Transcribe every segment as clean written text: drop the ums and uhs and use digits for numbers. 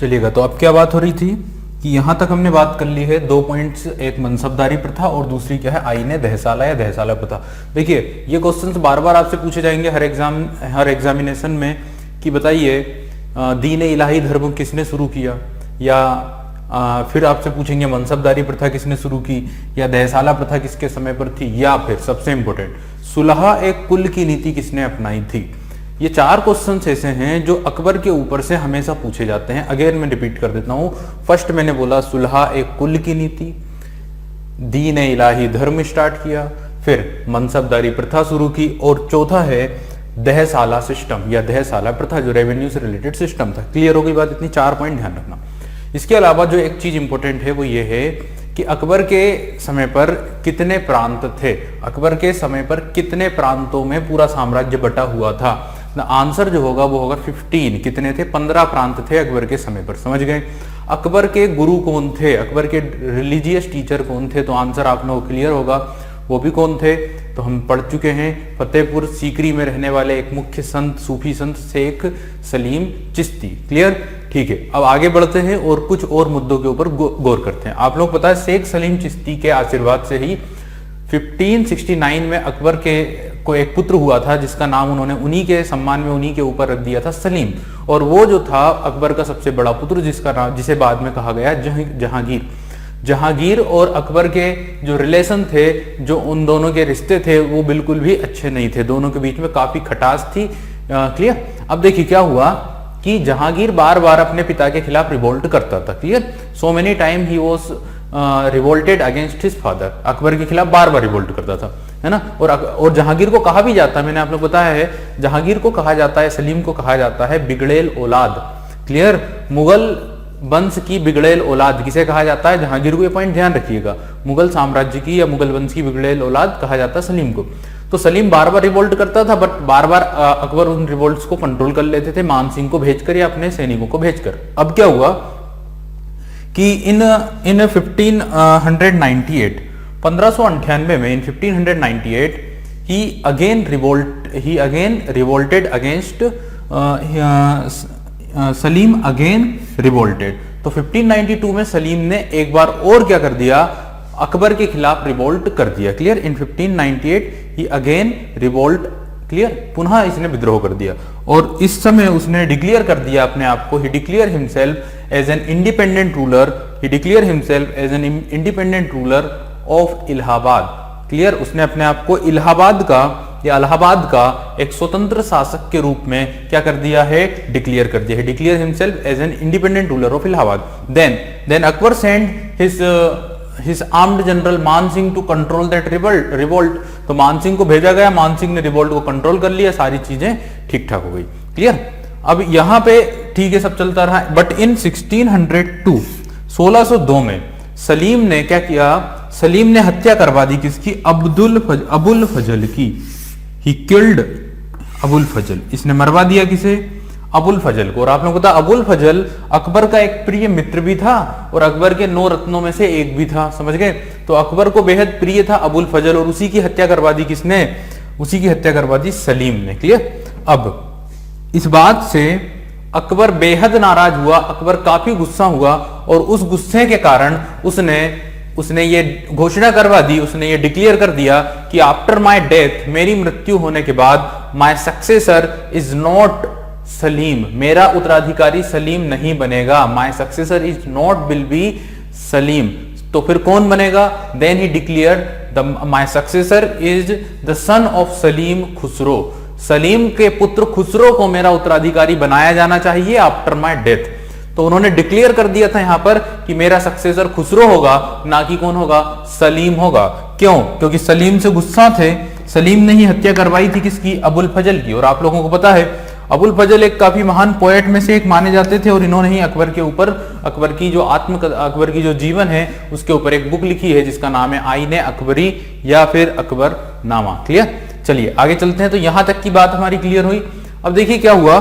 चलिएगा, तो अब क्या बात हो रही थी कि यहां तक हमने बात कर ली है 2 पॉइंट्स, एक मनसबदारी प्रथा और दूसरी क्या है, आईने दहसाला या दहसाला प्रथा। देखिए ये क्वेश्चंस बार बार आपसे पूछे जाएंगे हर एग्जामिनेशन में कि बताइए दीन इलाही धर्म किसने शुरू किया, या फिर आपसे पूछेंगे मनसबदारी प्रथा किसने शुरू की, या दहसाला प्रथा किसके समय पर थी, या फिर सबसे इंपॉर्टेंट सुलह एक कुल की नीति किसने अपनाई थी। ये 4 क्वेश्चंस ऐसे हैं जो अकबर के ऊपर से हमेशा पूछे जाते हैं। अगेन मैं रिपीट कर देता हूं, फर्स्ट मैंने बोला सुलह एक कुल की नीति, दीन इलाही धर्म स्टार्ट किया, फिर मनसबदारी प्रथा शुरू की, और चौथा है दहसाला सिस्टम या दहसाला प्रथा जो रेवेन्यू से रिलेटेड सिस्टम था। क्लियर हो गई बात, इतनी 4 पॉइंट ध्यान रखना। इसके अलावा जो एक चीज इंपॉर्टेंट है वो ये है कि अकबर के समय पर कितने प्रांत थे, अकबर के समय पर कितने प्रांतों में पूरा साम्राज्य बटा हुआ था। आंसर जो होगा वो होगा 15। कितने थे? 15 प्रांत थे अकबर के समय पर। समझ गए? अकबर के गुरु कौन थे, अकबर के रिलीजियस टीचर कौन थे, तो आंसर आप लोगों को क्लियर होगा, वो भी कौन थे तो हम पढ़ चुके हैं। फतेहपुर सीकरी में रहने वाले एक मुख्य संत, सूफी संत शेख सलीम चिश्ती। क्लियर? ठीक है, अब आगे बढ़ते हैं और कुछ और मुद्दों के ऊपर गौर करते हैं। आप लोग पता है शेख सलीम चिश्ती के आशीर्वाद से ही 1569 में अकबर के को एक पुत्र हुआ था जिसका नाम उन्होंने उन्हीं के सम्मान में उन्हीं के ऊपर रख दिया था, सलीम। और वो जो था अकबर का सबसे बड़ा पुत्र जिसका नाम, जिसे बाद में कहा गया जहांगीर। जहांगीर और अकबर के जो रिलेशन थे, जो उन दोनों के रिश्ते थे, वो बिल्कुल भी अच्छे नहीं थे। दोनों के बीच में काफी खटास थी। क्लियर? अब देखिए क्या हुआ कि जहांगीर बार बार अपने पिता के खिलाफ रिवोल्ट करता था। Clear? So many time he was revolted against his father. Akbar के खिलाफ बार बार रिवोल्ट करता था, है ना। और जहांगीर को कहा भी जाता है, मैंने आप लोग बताया है, जहांगीर को कहा जाता है, सलीम को कहा जाता है बिगड़ेल औलाद। क्लियर? मुगल वंश की बिगड़ेल औलाद किसे कहा जाता है? जहांगीर को। ये पॉइंट ध्यान रखिएगा, मुगल साम्राज्य की या मुगल वंश की बिगड़ेल औलाद कहा जाता है सलीम को। तो सलीम बार बार रिवोल्ट करता था, बट बार बार अकबर उन रिवोल्ट्स को कंट्रोल कर लेते थे, मान सिंह को भेजकर या अपने सैनिकों को भेजकर। अब क्या हुआ कि इन 1598 1598 में, इन 1598 he again revolted against Salim again revolted. तो 1592 में सलीम ने एक बार और क्या कर दिया, अकबर के खिलाफ रिवोल्ट कर दिया। क्लियर? इन 1598 ही अगेन रिवोल्ट। क्लियर? पुनः इसने विद्रोह कर दिया और इस समय उसने डिक्लेयर कर दिया अपने आप को, he declare himself as an independent ruler, he declare himself as an independent ruler of Allahabad. Clear? उसने अपने आप को इलाहाबाद का या इलाहाबाद का एक स्वतंत्र शासक के रूप में क्या कर दिया है, डिक्लेयर कर दिया है। Declare himself as an independent ruler of Allahabad. Then Akbar send his armed general Man Singh to control that revolt. तो मान सिंह को भेजा गया, मान सिंह ने रिवोल्ट को कंट्रोल कर लिया, सारी चीजें ठीक ठाक हो गई। क्लियर? अब यहां पे ठीक है सब चलता रहा, बट इन 1602 में सलीम ने क्या किया, सलीम ने हत्या करवा दी किसकी, अबुल फजल की। ही किल्ड अबुल फजल, इसने मरवा दिया किसे, अबुल फजल को। और आप लोगों को पता अबुल फजल अकबर का एक प्रिय मित्र भी था और अकबर के 9 रत्नों में से एक भी था। समझ गए? तो अकबर को बेहद प्रिय था अबुल फजल और उसी की हत्या करवा दी किसने, उसी की हत्या करवा दी सलीम ने। क्लियर? अब इस बात से अकबर बेहद नाराज हुआ, अकबर काफी गुस्सा हुआ और उस गुस्से के कारण उसने ये घोषणा करवा दी, उसने ये डिक्लेयर कर दिया कि आफ्टर माय डेथ, मेरी मृत्यु होने के बाद, my successor is not Salim, मेरा उत्तराधिकारी सलीम नहीं बनेगा। My successor is not will be Salim. तो फिर कौन बनेगा? Then he declared my successor is the son of Salim Khusro. Salim के पुत्र खुसरो को मेरा उत्तराधिकारी बनाया जाना चाहिए आफ्टर माय डेथ। तो उन्होंने डिक्लेयर कर दिया था यहां पर कि मेरा सक्सेसर खुसरो होगा, ना कि कौन होगा, सलीम होगा। क्यों? क्योंकि सलीम से गुस्सा थे, सलीम ने ही हत्या करवाई थी किसकी, अबुल फजल की। और आप लोगों को पता है अबुल फजल एक काफी महान पोएट में से एक माने जाते थे और इन्होंने ही अकबर के ऊपर, अकबर की जो जीवन है उसके ऊपर एक बुक लिखी है जिसका नाम है आईने अकबरी या फिर अकबर नामा। क्लियर? चलिए आगे चलते हैं। तो यहां तक की बात हमारी क्लियर हुई। अब देखिए क्या हुआ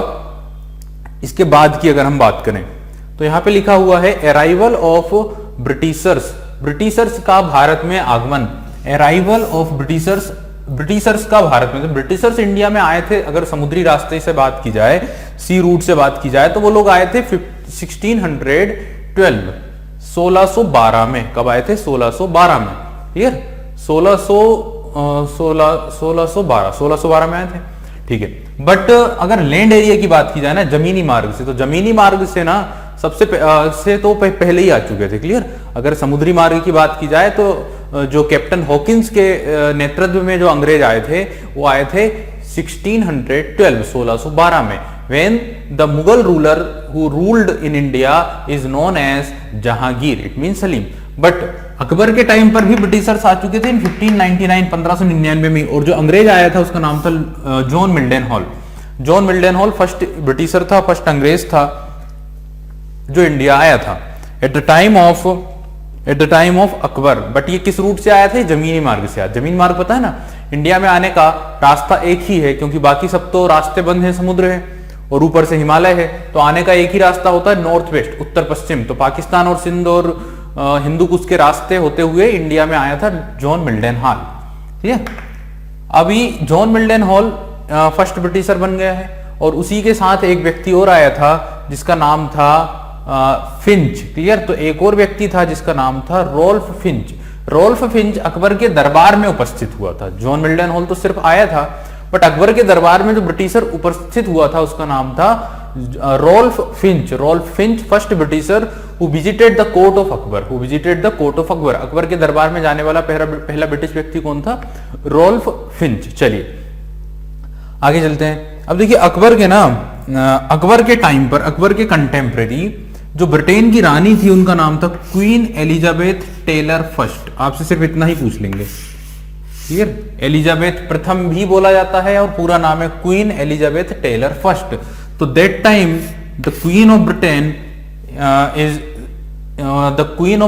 इसके बाद की अगर हम बात करें तो यहां पे लिखा हुआ है अराइवल ऑफ ब्रिटिशर्स, ब्रिटिशर्स का भारत में आगमन। अराइवल ऑफ ब्रिटिशर्स का भारत में, तो ब्रिटिशर्स इंडिया में आए थे, अगर समुद्री रास्ते से बात की जाए, सी रूट से बात की जाए, तो वो लोग आए थे 1612 1612 में। कब आए थे? 1612 में। क्लियर? 1612 में आए थे। ठीक है। बट अगर लैंड एरिया की बात की जाए ना, जमीनी मार्ग से, तो जमीनी मार्ग से ना से तो पहले ही आ चुके थे। क्लियर? अगर समुद्री मार्ग की बात की जाए तो जो कैप्टन हॉकिंस के नेतृत्व में जो अंग्रेज आए थे वो आए थे 1612 में, when the Mughal ruler who ruled in India is known as Jahangir, it means Salim. But Akbar के टाइम पर भी ब्रिटिशर्स आ चुके थे 1599 में, और जो अंग्रेज आया था उसका नाम था John Mildenhall. John Mildenhall first Britisher था, फर्स्ट अंग्रेज था जो इंडिया आया था at the time of Akbar. But ये किस रूट से आया था? जमीनी मार्ग से आया। जमीनी मार्ग पता है ना, इंडिया में आने का रास्ता एक ही है, क्योंकि बाकी सब तो रास्ते बंद है, समुद्र है और ऊपर से हिमालय है, तो आने का एक ही रास्ता होता है, नॉर्थ वेस्ट, उत्तर पश्चिम। तो पाकिस्तान और सिंध और हिंदू कुश के रास्ते होते हुए इंडिया में आया था जॉन मिल्डन हॉल। ठीक है? अभी John Mildenhall first britisher बन गया है, और उसी के साथ एक व्यक्ति और आया था जिसका नाम था फिंच। क्लियर? तो एक और व्यक्ति था जिसका नाम था Ralph Fitch. Ralph Fitch Akbar के दरबार में उपस्थित हुआ था। जॉन मिल्डन हॉल तो सिर्फ आया था, बट अकबर के दरबार में जो ब्रिटिशर उपस्थित हुआ था उसका नाम था Ralph Fitch. Ralph Fitch first Britisher who visited the court of Akbar. Akbar के दरबार में जाने वाला पहला ब्रिटिश व्यक्ति कौन था? Ralph Fitch. चलिए आगे चलते हैं। अब देखिए अकबर के टाइम पर अकबर के कंटेम्परेरी जो ब्रिटेन की रानी थी उनका नाम था क्वीन एलिजाबेथ टेलर फर्स्ट। आपसे सिर्फ इतना ही पूछ लेंगे। क्लियर? एलिजाबेथ प्रथम भी बोला जाता है और पूरा नाम है क्वीन एलिजाबेथ टेलर फर्स्ट। तो that time the queen of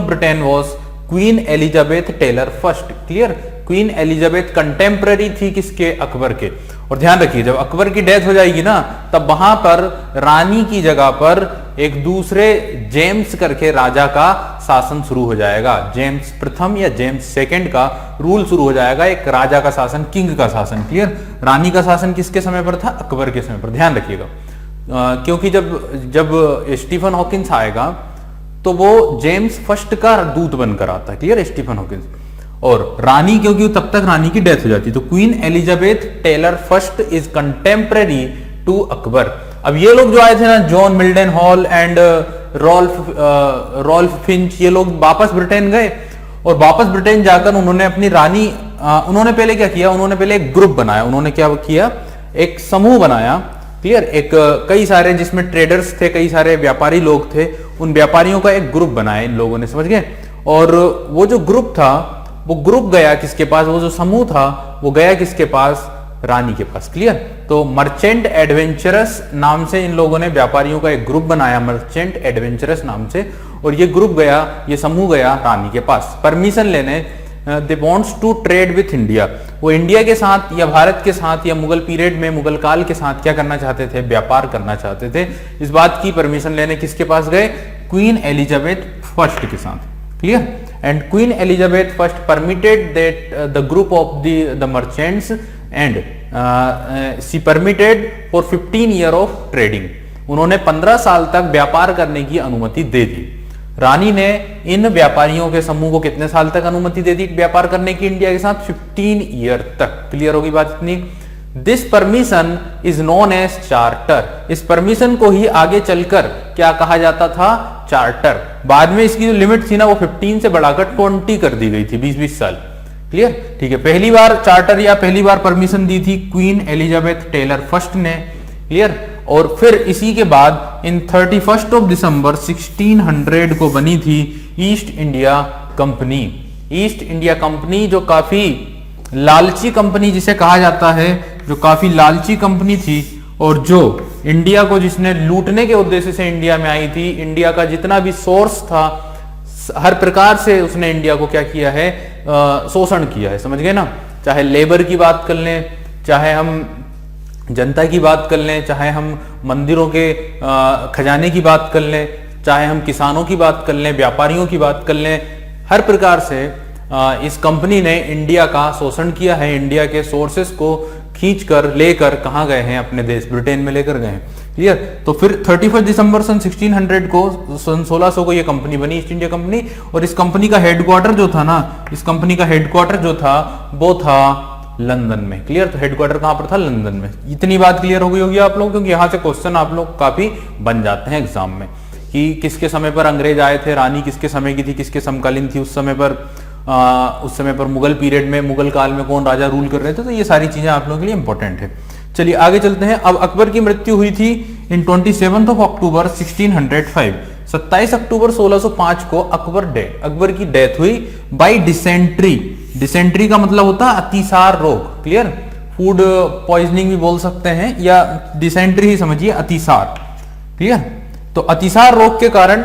Britain was Queen Elizabeth Taylor first. Clear? Queen Elizabeth contemporary थी किसके? अकबर के। और ध्यान रखिए जब अकबर की डेथ हो जाएगी ना, तब वहां पर रानी की जगह पर एक दूसरे जेम्स करके राजा का शासन शुरू हो जाएगा। जेम्स प्रथम या जेम्स सेकंड का रूल शुरू हो जाएगा, एक राजा का शासन, किंग का शासन। क्लियर? रानी का शासन किसके समय पर था? अकबर के समय पर। ध्यान रखिएगा, क्योंकि जब स्टीफन हॉकिंस आएगा तो वो जेम्स फर्स्ट का दूत बनकर आता है। क्लियर? Stephen Hawkins. और रानी, क्योंकि तब तक रानी की डेथ हो जाती है, तो Queen Elizabeth Taylor first is contemporary to Akbar. अब ये लोग जो आए थे ना, John Mildenhall and Ralph Fitch, ये लोग वापस ब्रिटेन गए, और वापस ब्रिटेन जाकर उन्होंने अपनी रानी उन्होंने पहले क्या किया? उन्होंने पहले एक ग्रुप बनाया। उन्होंने क्या किया? एक समूह बनाया। क्लियर? एक कई सारे जिसमें ट्रेडर्स थे, कई सारे व्यापारी लोग थे, उन व्यापारियों का एक ग्रुप बनाया इन लोगों ने। समझ गए? और वो जो ग्रुप था वो ग्रुप गया किसके पास? वो जो समूह था वो गया किसके पास? रानी के पास। क्लियर? तो मर्चेंट एडवेंचरस नाम से इन लोगों ने व्यापारियों का एक ग्रुप बनाया, मर्चेंट एडवेंचरस नाम से, और ये ग्रुप गया, ये समूह गया रानी के पास परमिशन लेने। They wants to trade with India. वो इंडिया के साथ या भारत के साथ या मुगल पीरियड में, मुगल काल के साथ क्या करना चाहते थे? व्यापार करना चाहते थे। इस बात की परमिशन लेने किसके पास गए? क्वीन एलिजाबेथ फर्स्ट के साथ। Clear? And Queen Elizabeth first permitted that the group of the merchants and she permitted for 15 year of trading. उन्होंने 15 साल तक व्यापार करने की अनुमति दे दी। रानी ने इन व्यापारियों के समूह को कितने साल तक अनुमति दे दी व्यापार करने की इंडिया के साथ? 15 ईयर तक। क्लियर होगी बात इतनी? This permission is known as charter. इस परमिशन को ही आगे चलकर क्या कहा जाता था? चार्टर। बाद में इसकी जो लिमिट थी ना वो 15 से बढ़ाकर 20 कर दी गई थी, 20-20 साल। क्लियर? ठीक है। पहली बार चार्टर या पहली बार परमिशन दी थी क्वीन एलिजाबेथ टेलर फर्स्ट ने। क्लियर? और फिर इसी के बाद इन 31 दिसंबर 1600 को बनी थी east India company. East India company जो काफी लालची कंपनी जिसे कहा जाता है, जो काफी लालची कंपनी थी, और जो इंडिया को जिसने लूटने के उद्देश्य से इंडिया में आई थी। इंडिया का जितना भी सोर्स था हर प्रकार से उसने इंडिया को क्या किया है? शोषण किया है। समझ गए ना? चाहे लेबर की बात कर लें, चाहे हम जनता की बात कर लें, चाहे हम मंदिरों के खजाने की बात कर लें, चाहे हम किसानों की बात कर लें, व्यापारियों की बात कर लें, हर प्रकार से इस कंपनी ने इंडिया का शोषण किया है। इंडिया के सोर्सेस को खींचकर लेकर कहां गए हैं? अपने देश ब्रिटेन में लेकर गए हैं। क्लियर। तो फिर 31 दिसंबर सन 1600 को, सन 1600 को ये कंपनी बनी, ईस्ट इंडिया कंपनी। और इस कंपनी का हेडक्वार्टर जो था ना, इस कंपनी का हेडक्वार्टर जो था वो था लंदन में। क्लियर। तो हेडक्वार्टर कहां पर था? लंदन में। इतनी बात क्लियर हो गई होगी आप लोग, क्योंकि यहां से क्वेश्चन आप लोग काफी बन जाते हैं एग्जाम में कि किसके समय पर अंग्रेज आए थे, रानी किसके समय की थी, किसके समकालीन थी, उस समय पर मुगल पीरियड में, मुगल काल में कौन राजा रूल कर रहे थे। तो ये सारी चीजें आप लोगों के लिए इंपॉर्टेंट है। चलिए आगे चलते हैं। अब अकबर की मृत्यु हुई थी इन 27 अक्टूबर 1605। 27 अक्टूबर 1605 को अकबर की डेथ हुई बाय डिसेंट्री। डिसेंट्री का मतलब होता है अतिसार रोग। क्लियर। फूड पॉइजनिंग भी बोल सकते हैं, या डिसेंट्री ही समझिए, अतिसार। क्लियर। तो अतिसार रोग के कारण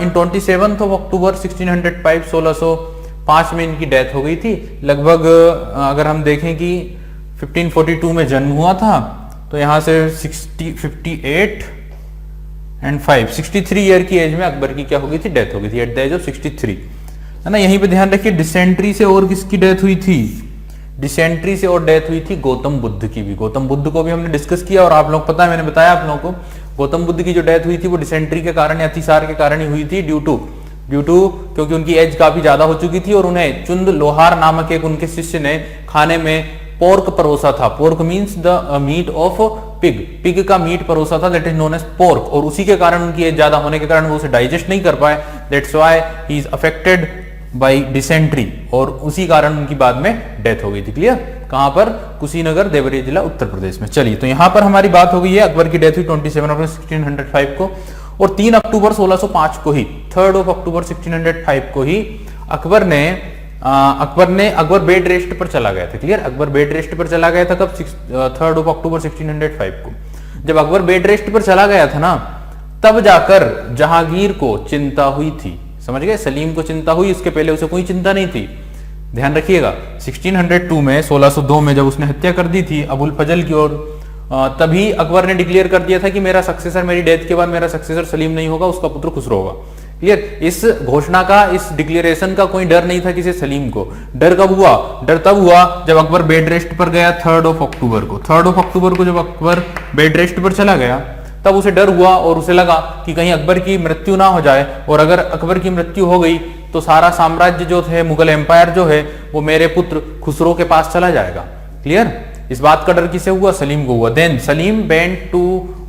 इन 27 अक्टूबर 1605 1605 में इनकी डेथ हो गई थी। लगभग अगर हम देखें कि 1542 में जन्म हुआ था, तो यहां से 58 एंड 5 63 ईयर की एज में अकबर की क्या हो गई थी? डेथ हो गई थी, एट द एज ऑफ 63, है ना। यहीं पे ध्यान रखिए, डिसेंट्री से और किसकी डेथ हुई थी? डिसेंट्री से और डेथ हुई थी गौतम बुद्ध की भी। गौतम बुद्ध को भी हमने डिस्कस किया, और आप लोग पता है, मैंने बताया आप लोगों को, गौतम बुद्ध की जो डेथ हुई थी वो डिसेंट्री के कारण या अतिसार के कारण ही हुई थी, ड्यू टू क्योंकि उनकी एज काफी ज्यादा हो चुकी थी, और उन्हें चुंद लोहार नामक एक उनके शिष्य ने खाने में पोर्क परोसा था। Pork means the meat of pig. Pig का मीट परोसा था, that is known as pork. और उसी के कारण, उनकी एज ज्यादा होने के कारण वो उसे डाइजेस्ट नहीं कर पाए, that's why he is affected by dysentery, और उसी कारण उनकी बाद में डेथ हो गई थी। क्लियर। कहां पर? कुशीनगर, देवरिया जिला, उत्तर प्रदेश में। चलिए, तो यहां पर हमारी बात हो गई है, अकबर की डेथ हुई 27 अक्टूबर 1605 को, और 3 अक्टूबर 1605 को ही, 3 अक्टूबर 1605 को ही अकबर बेड रेस्ट पर चला गया था। क्लियर। अकबर बेड रेस्ट पर चला गया था कब? 3 अक्टूबर 1605 को। जब अकबर बेड रेस्ट पर चला गया था ना, तब जाकर जहांगीर को चिंता हुई थी। समझ गए? सलीम को चिंता हुई, इसके पहले उसे कोई चिंता नहीं थी। ध्यान रखिएगा, 1602 में, 1602 में जब उसने हत्या कर दी थी अबुल फजल की ओर, तभी अकबर ने डिक्लेयर कर दिया था कि मेरा सक्सेसर, मेरी डेथ के बाद मेरा सक्सेसर सलीम नहीं होगा, उसका पुत्र खुसरो होगा। क्लियर। इस घोषणा का, इस डिक्लेरेशन का कोई डर नहीं था किसी सलीम को। डर कब हुआ? डर तब हुआ जब अकबर बेड रेस्ट पर गया 3 अक्टूबर को। 3 अक्टूबर को जब अकबर बेड रेस्ट पर चला गया, तब उसे डर हुआ, और उसे लगा कि कहीं अकबर की मृत्यु ना हो जाए, और अगर अकबर की मृत्यु हो गई तो सारा साम्राज्य जो है, मुगल एम्पायर जो है, वो मेरे पुत्र खुसरो के पास चला जाएगा। क्लियर। इस बात का डर किसे हुआ? सलीम को हुआ। Then Salim went to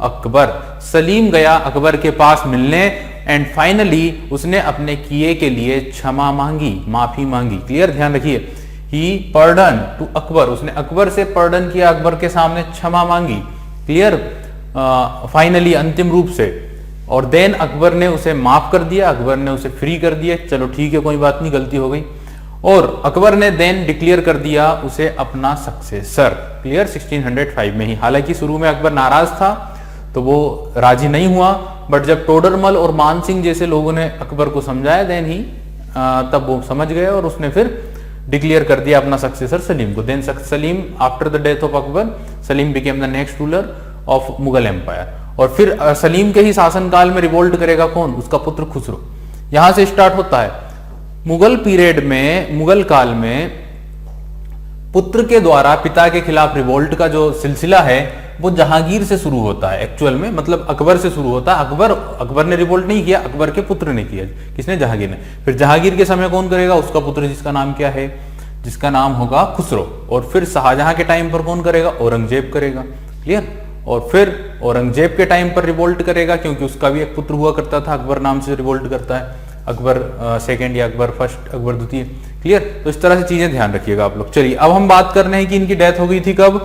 Akbar. Salim गया अकबर के पास मिलने, एंड फाइनली उसने अपने किए के लिए क्षमा मांगी, माफी मांगी। क्लियर। ध्यान रखिए, ही पर्डन टू अकबर, उसने अकबर से पर्डन किया, अकबर के सामने क्षमा मांगी। क्लियर। फाइनली, अंतिम रूप से। और देन अकबर ने उसे माफ कर दिया, अकबर ने उसे फ्री कर दिया। चलो ठीक है, कोई बात नहीं, गलती हो गई। और अकबर ने देन डिक्लेयर कर दिया उसे अपना सक्सेसर। क्लियर। 1605 में ही। हालांकि शुरू में अकबर नाराज था, तो वो राजी नहीं हुआ, बट जब टोडरमल और मान सिंह जैसे लोगों ने अकबर को समझाया, देन ही तब वो समझ गए, और उसने फिर डिक्लेयर कर दिया अपना सक्सेसर सलीम को। Then Salim, after the death of Akbar, Salim became the next ruler of Mughal empire. और फिर सलीम के ही शासनकाल में रिवोल्ट करेगा कौन? उसका पुत्र खुसरो। यहां से स्टार्ट होता है। मुगल पीरियड में, मुगल काल में पुत्र के द्वारा पिता के खिलाफ रिवोल्ट का जो सिलसिला है वो जहांगीर से शुरू होता है। एक्चुअल में मतलब अकबर से शुरू होता है। अकबर ने रिवोल्ट नहीं किया, अकबर के पुत्र ने किया। किसने? जहांगीर ने। फिर जहांगीर के समय कौन करेगा? उसका पुत्र, जिसका नाम क्या है? जिसका नाम होगा खुसरो। और फिर शाहजहां के टाइम पर कौन करेगा? औरंगजेब करेगा। क्लियर। और फिर औरंगजेब के टाइम पर रिवोल्ट करेगा, क्योंकि उसका भी एक पुत्र हुआ करता था, अकबर नाम से रिवोल्ट करता है, अकबर सेकंड या अकबर फर्स्ट, अकबर द्वितीय। क्लियर। तो इस तरह से चीजें ध्यान रखिएगा आप लोग। चलिए, अब हम बात कर रहे हैं कि इनकी डेथ हो गई थी कब?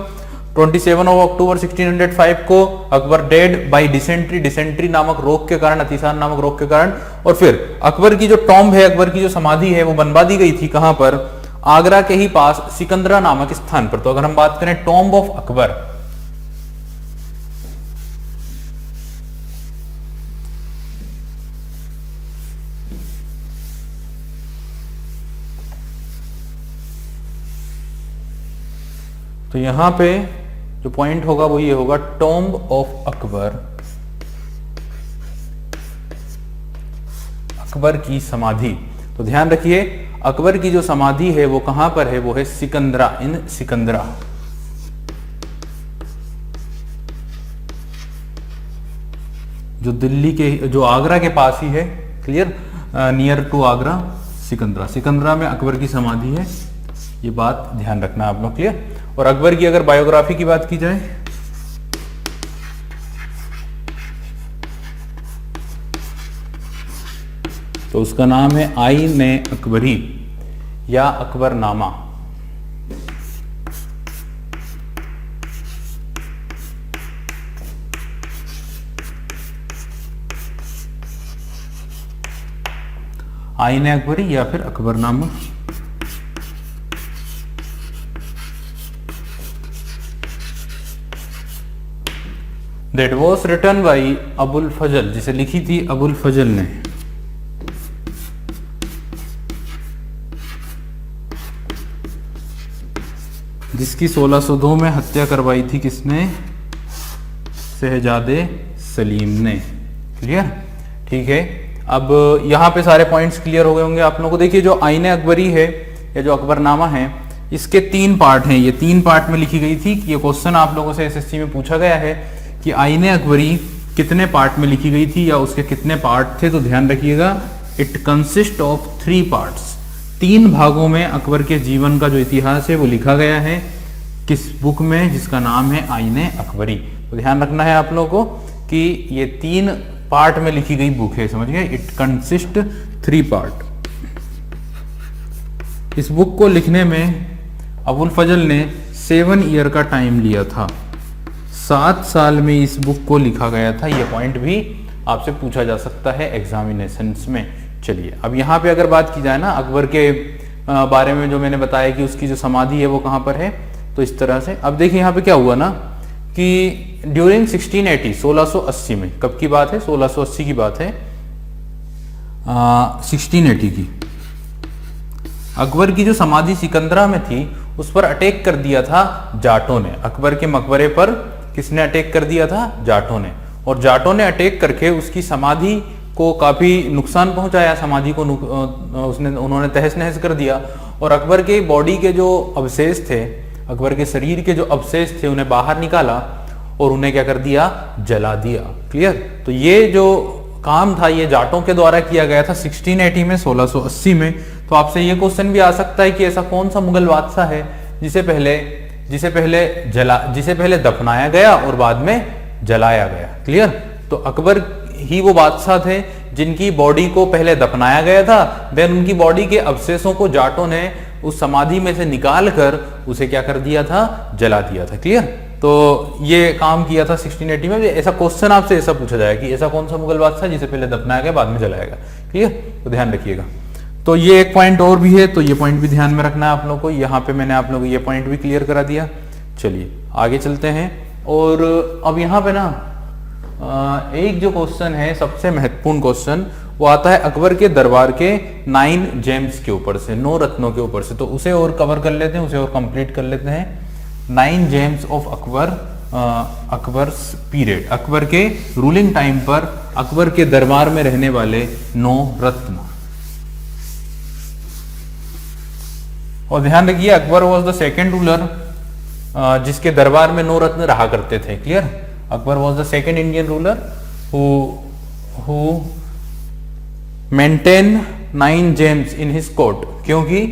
27 अक्टूबर 1605 को Akbar dead by dysentery. Dysentery नामक रोग के कारण, अतिसार नामक रोग के कारण। और फिर अकबर की जो टॉम्ब है, अकबर की जो समाधि है, वो बनवा दी गई थी कहां पर? आगरा के ही पास सिकंदरा नामक स्थान पर। तो अगर हम बात करें टॉम्ब ऑफ अकबर, तो यहां पे जो पॉइंट होगा वो ये होगा, टॉम्ब ऑफ अकबर, अकबर की समाधि। तो ध्यान रखिए, अकबर की जो समाधि है वो कहां पर है? वो है सिकंदरा, इन सिकंदरा। जो दिल्ली के, जो आगरा के पास ही है, clear, near to Agra, Sikandra. Sikandra में अकबर की समाधि है, ये बात ध्यान रखना आप लोग, क्लियर। और अकबर की अगर बायोग्राफी की बात की जाए तो उसका नाम है आईने अकबरी या अकबरनामा। आईने अकबरी या फिर Akbarnama. That was written by Abul Fazal, जिसे लिखी थी अबुल फजल ने। जिसकी 1602 में हत्या करवाई थी किसने? शहजादे सलीम ने, क्लियर, ठीक है। अब यहाँ पे सारे पॉइंट्स क्लियर हो गए होंगे आप लोगों को। देखिए जो आईने अकबरी है या जो अकबरनामा है, इसके 3 पार्ट हैं। ये 3 पार्ट में लिखी गई थी। ये क्वेश्चन आप लोगों से एसएससी में पूछा गया है कि आईने अकबरी कितने पार्ट में लिखी गई थी या उसके कितने पार्ट थे, तो ध्यान रखिएगा, इट कंसिस्ट ऑफ 3 पार्ट्स। 3 भागों में अकबर के जीवन का जो इतिहास है वो लिखा गया है। किस बुक में? जिसका नाम है आईने अकबरी। तो ध्यान रखना है आप लोगों को कि ये 3 पार्ट में लिखी गई बुक है, समझ गए? It consist 3 part. इस बुक को लिखने में अबुल फजल ने 7 ईयर का टाइम लिया था। 7 साल में इस बुक को लिखा गया था। यह पॉइंट भी आपसे पूछा जा सकता है एग्जामिनेशंस में। चलिए अब यहाँ पे अगर बात की जाए ना अकबर के बारे में, जो मैंने बताया कि उसकी जो समाधि है वो कहाँ पर है, तो इस तरह से। अब देखिए यहाँ पे क्या हुआ ना कि ड्यूरिंग 1680, 1680 में, कब की बात है? 1680 की बात है, 1680 की। अकबर की जो समाधि सिकंदरा में थी उस पर अटैक कर दिया था जाटों ने। अकबर के मकबरे पर किसने अटैक कर दिया था? जाटों ने। और जाटों ने अटैक करके उसकी समाधि को काफी नुकसान पहुंचाया। समाधि को उन्होंने तहस नहस कर दिया। और अकबर के बॉडी के जो अवशेष थे, अकबर के शरीर के जो अवशेष थे, उन्हें बाहर निकाला और उन्हें क्या कर दिया? जला दिया। क्लियर? तो ये जो काम था ये जाटों के द्वारा किया गया था 1680 में, 1680 में। तो आपसे ये क्वेश्चन भी आ सकता है कि ऐसा कौन सा मुगल बादशाह है जिसे पहले दफनाया गया और बाद में जलाया गया। क्लियर? तो अकबर ही वो बादशाह थे जिनकी बॉडी को पहले दफनाया गया था, देन उनकी बॉडी के अवशेषों को जाटों ने उस समाधि में से निकाल कर उसे क्या कर दिया था? जला दिया था। क्लियर? तो ये काम किया था 1680 में। ऐसा क्वेश्चन आपसे ऐसा पूछा जाएगा कि ऐसा कौन सा मुगल बादशाह जिसे पहले दफनाया गया बाद में जलाया गया। क्लियर? तो ध्यान रखिएगा। तो ये एक पॉइंट और भी है, तो ये पॉइंट भी ध्यान में रखना है आप लोगों को। यहाँ पे मैंने आप लोगों को ये पॉइंट भी क्लियर करा दिया। चलिए आगे चलते हैं। और अब यहाँ पे ना एक जो क्वेश्चन है, सबसे महत्वपूर्ण क्वेश्चन, वो आता है अकबर के दरबार के 9 जेम्स के ऊपर से, 9 रत्नों के ऊपर से। तो उसे और कवर कर लेते हैं, उसे और कंप्लीट कर लेते हैं। 9 James of Akbar, Akbar's period, Akbar के रूलिंग टाइम पर अकबर के दरबार में रहने वाले 9 रत्न। और ध्यान रखिए Akbar was the second ruler जिसके दरबार में 9 रत्न रहा करते थे। Clear? Akbar was the second Indian ruler who maintain 9 James in his court. क्योंकि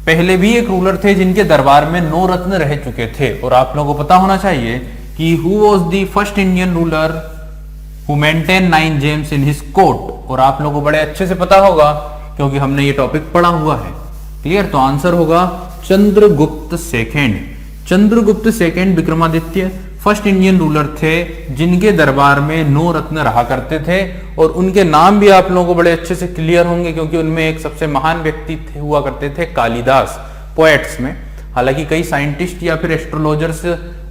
पहले भी एक रूलर थे जिनके दरबार में 9 रत्न रह चुके थे। और आप लोगों को पता होना चाहिए कि who was the first Indian ruler who maintain 9 James in his court. और आप लोगों को बड़े अच्छे से पता होगा क्योंकि हमने ये टॉपिक पढ़ा हुआ है। क्लियर? तो आंसर होगा Chandragupta second. Chandragupta second Vikramaditya first Indian ruler थे जिनके दरबार में 9 रत्न रहा करते थे। और उनके नाम भी आप लोगों को बड़े अच्छे से क्लियर होंगे क्योंकि उनमें एक सबसे महान व्यक्ति हुआ करते थे कालिदास, पोएट्स में। हालांकि कई साइंटिस्ट या फिर एस्ट्रोलॉजर्स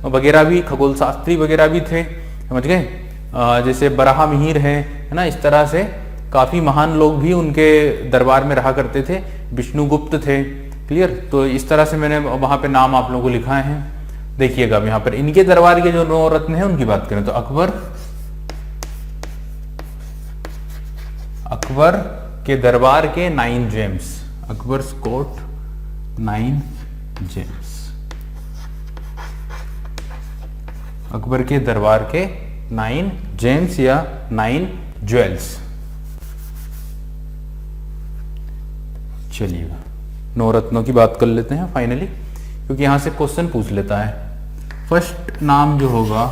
वगैरह भी, खगोल शास्त्री वगैरह भी थे, समझ गए? जैसे बराह मिहिर है ना, इस तरह से काफी महान लोग भी उनके दरबार में रहा करते थे। विष्णुगुप्त थे। क्लियर? तो इस तरह से मैंने वहां पे नाम आप लोगों को लिखा है। देखिएगा अब यहाँ पर इनके दरबार के जो 9 रत्न हैं उनकी बात करें तो अकबर के दरबार के 9 James, Akbar's court 9 James, Akbar के दरबार के 9 जेम्स या 9 ज्वेल्स। चलिएगा नवरत्नों की बात कर लेते हैं फाइनली, क्योंकि यहां से क्वेश्चन पूछ लेता है। फर्स्ट नाम जो होगा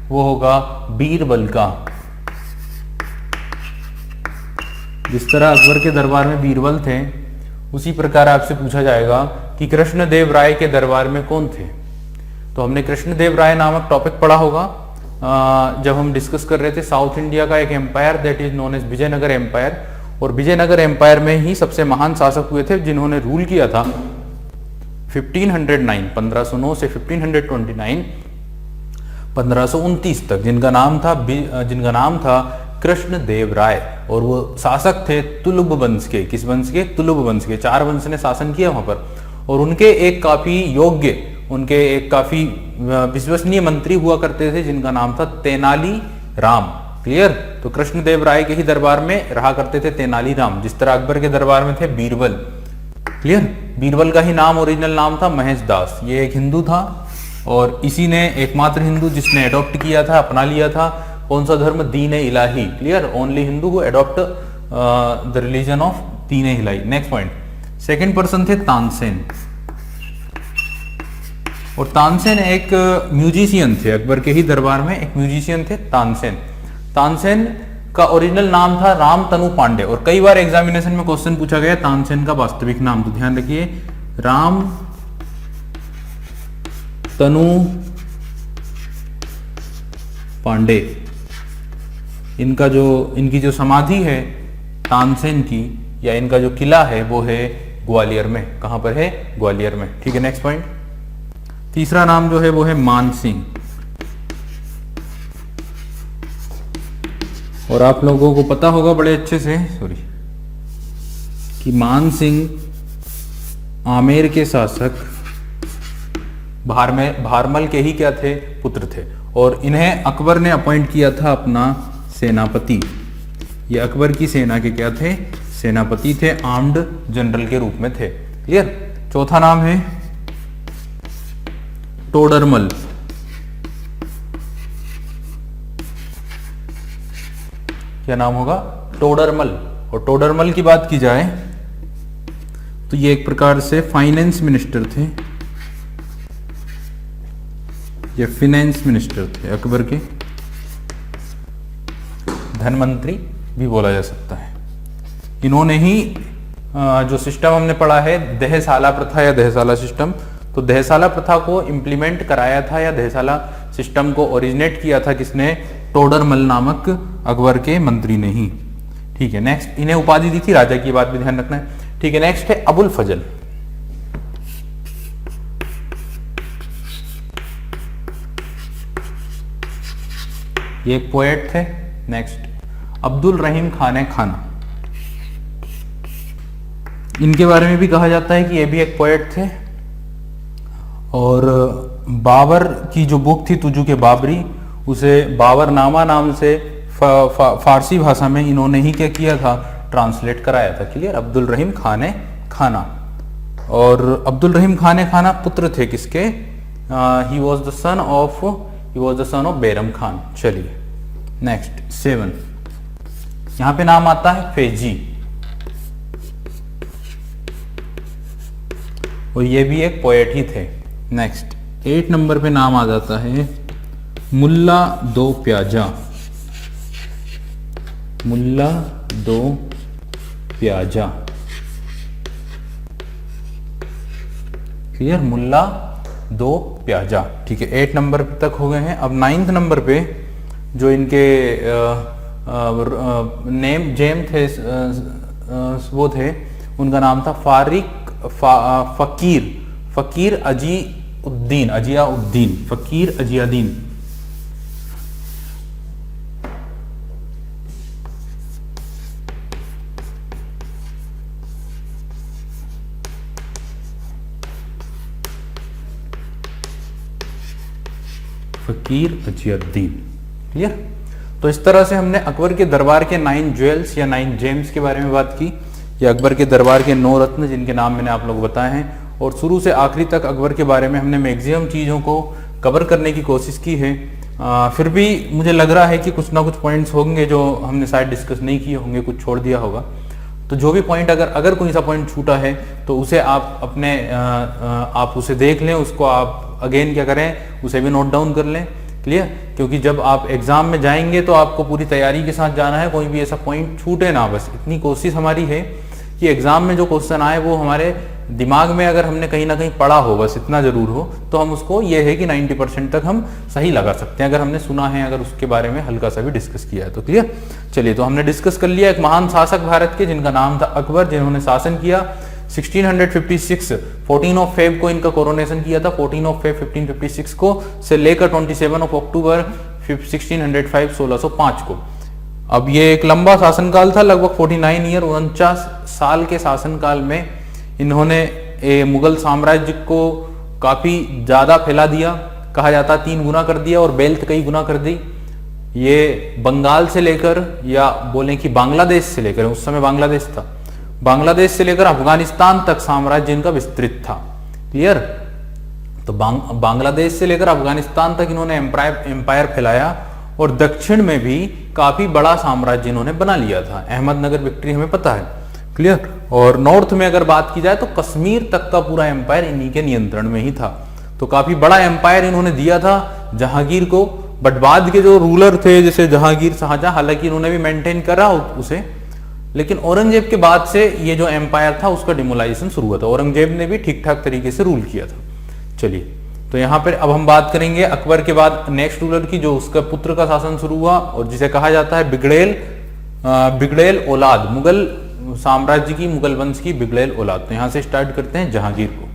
वो होगा बीरबल का। जिस तरह अकबर के दरबार में बीरबल थे, उसी प्रकार आपसे पूछा जाएगा कि कृष्णदेव राय के दरबार में कौन थे। तो हमने कृष्णदेव राय नामक टॉपिक पढ़ा होगा जब हम डिस्कस कर रहे थे साउथ इंडिया का एक empire that is known as Vijayanagara empire. और विजयनगर एम्पायर में ही सबसे महान शासक हुए थे जिन्होंने रूल किया था 1509 से 1529 1529 तक, जिनका नाम था कृष्णदेव राय। और वो शासक थे तुलुब वंश के। किस वंश के? तुलुब वंश के। 4 वंश ने शासन किया वहां पर। और उनके एक काफी विश्वसनीय मंत्री हुआ करते थे जिनका नाम था तेनाली राम। क्लियर? तो कृष्णदेव राय के ही दरबार में रहा करते थे तेनाली राम, जिस तरह अकबर के दरबार में थे बीरबल। क्लियर? बीरबल का ही नाम ओरिजिनल नाम था महेश दास। ये एक हिंदू था और इसी ने एकमात्र हिंदू जिसने अडॉप्ट किया था, अपना लिया था कौन सा धर्म? Din Ilahi. Clear? Only Hindu who adopt the religion of Din Ilahi. Next point, second person थे तानसेन। और तानसेन एक म्यूजिशियन थे, अकबर के ही दरबार में एक म्यूजिशियन थे तानसेन। तानसेन का ओरिजिनल नाम था रामतनु पांडे। और कई बार एग्जामिनेशन में क्वेश्चन पूछा गया तानसेन का वास्तविक नाम, तो ध्यान रखिए रामतनु पांडे। इनकी जो समाधि है तानसेन की, या इनका जो किला है वो है ग्वालियर में। कहां पर है? ग्वालियर में। ठीक है, नेक्स्ट पॉइंट। तीसरा नाम जो है वो है मान सिंह। और आप लोगों को पता होगा बड़े अच्छे से कि मान सिंह आमेर के शासक भारमल के ही क्या थे? पुत्र थे। और इन्हें अकबर ने अपॉइंट किया था अपना सेनापति। ये अकबर की सेना के क्या थे? सेनापति थे, आर्म्ड जनरल के रूप में थे। क्लियर? चौथा नाम है टोडरमल। क्या नाम होगा? टोडरमल। और टोडरमल की बात की जाए तो ये एक प्रकार से फाइनेंस मिनिस्टर थे, ये फाइनेंस मिनिस्टर थे अकबर के, धन मंत्री भी बोला जा सकता है। इन्होंने ही जो सिस्टम हमने पढ़ा है दहसाला प्रथा या दहसाला सिस्टम, तो दहसाला प्रथा को इंप्लीमेंट कराया था या दहसाला सिस्टम को ओरिजिनेट किया था किसने? टोडरमल नामक अकबर के मंत्री ने ही। ठीक है, नेक्स्ट, इन्हें उपाधि दी थी राजा की, बात भी ध्यान रखना है। ठीक है, नेक्स्ट है अबुल फजल। ये एक पोएट थे। नेक्स्ट, अब्दुल रहीम खान खाना। इनके बारे में भी कहा जाता है कि ये भी एक पोएट थे। और बाबर की जो बुक थी तुजू के बाबरी, उसे बाबरनामा नाम से फारसी भाषा में इन्होंने ही क्या किया था? ट्रांसलेट कराया था। क्लियर? अब्दुल रहीम खान खाना। और अब्दुल रहीम खान खाना पुत्र थे किसके? He was the son of Bairam Khan. चलिए नेक्स्ट 7, यहां पे नाम आता है फैजी, और ये भी एक पोएट ही थे। नेक्स्ट 8 नंबर पे नाम आ जाता है मुल्ला दो प्याजा। मुल्ला दो प्याजा। क्लियर? मुल्ला दो प्याजा। ठीक है, 8 नंबर तक हो गए हैं। अब 9th नंबर पे जो इनके नेम जेम थे वो थे, उनका नाम था फकीर अजियाउद्दीन। फकीर अजियाउद्दीन। फकीर अजियाउद्दीन। क्लियर? तो इस तरह से हमने अकबर के दरबार के 9 ज्वेल्स या 9 जेम्स के बारे में बात की, या अकबर के दरबार के 9 रत्न जिनके नाम मैंने आप लोग बताए हैं। और शुरू से आखिरी तक अकबर के बारे में हमने मैक्सिमम चीज़ों को कवर करने की कोशिश की है। फिर भी मुझे लग रहा है कि कुछ ना कुछ पॉइंट्स होंगे जो हमने शायद डिस्कस नहीं किए होंगे, कुछ छोड़ दिया होगा। तो जो भी पॉइंट अगर कोई सा पॉइंट छूटा है तो उसे आप अपने आप उसे देख लें, उसको आप अगेन क्या करें, उसे भी नोट डाउन कर लें। क्लियर? क्योंकि जब आप एग्जाम में जाएंगे तो आपको पूरी तैयारी के साथ जाना है, कोई भी ऐसा पॉइंट छूटे ना। बस इतनी कोशिश हमारी है कि एग्जाम में जो क्वेश्चन आए वो हमारे दिमाग में अगर हमने कहीं ना कहीं पढ़ा हो, बस इतना जरूर हो, तो हम उसको ये है कि 90% तक हम सही लगा सकते हैं अगर हमने सुना है, अगर उसके बारे में हल्का सा भी डिस्कस किया है तो। क्लियर? चलिए, तो हमने डिस्कस कर लिया एक महान शासक भारत के जिनका नाम था अकबर, जिन्होंने शासन किया 1656। 14 ऑफ फेब को इनका कोरोनेशन किया था, 14 ऑफ फेब 1556 को से लेकर 27 ऑफ अक्टूबर 1605 1605 को। अब ये एक लंबा शासनकाल था, लगभग 49 ईयर, 49 साल के शासनकाल में इन्होंने मुगल साम्राज्य को काफी ज्यादा फैला दिया, कहा जाता 3 गुना कर दिया, और बेल्ट कई गुना कर दी। ये बंगाल से लेकर, या बोले कि बांग्लादेश से लेकर, उस समय बांग्लादेश था, बांग्लादेश से लेकर अफगानिस्तान तक साम्राज्य इनका विस्तृत था। क्लियर? तो बांग्लादेश से लेकर अफगानिस्तान तक इन्होंने एम्पायर फैलाया, और दक्षिण में भी काफी बड़ा साम्राज्य इन्होंने बना लिया था। अहमदनगर विक्ट्री हमें पता है। क्लियर? और नॉर्थ में अगर बात की जाए तो कश्मीर तक का पूरा एम्पायर इन्हीं के नियंत्रण में ही था। तो काफी बड़ा एम्पायर इन्होंने दिया था जहांगीर को। बट बाद के जो रूलर थे जैसे जहांगीर, शाहजहां, हालांकि इन्होंने भी मेंटेन करा उसे, लेकिन औरंगजेब के बाद से ये जो एम्पायर था उसका डिमोलाइजेशन शुरू हुआ था। औरंगजेब ने भी ठीक ठाक तरीके से रूल किया था। चलिए, तो यहाँ पर अब हम बात करेंगे अकबर के बाद नेक्स्ट रूलर की, जो उसका पुत्र का शासन शुरू हुआ और जिसे कहा जाता है बिगड़ेल औलाद, मुगल साम्राज्य की, मुगल वंश की बिगड़ेल औलाद। तो यहाँ से स्टार्ट करते हैं जहांगीर को।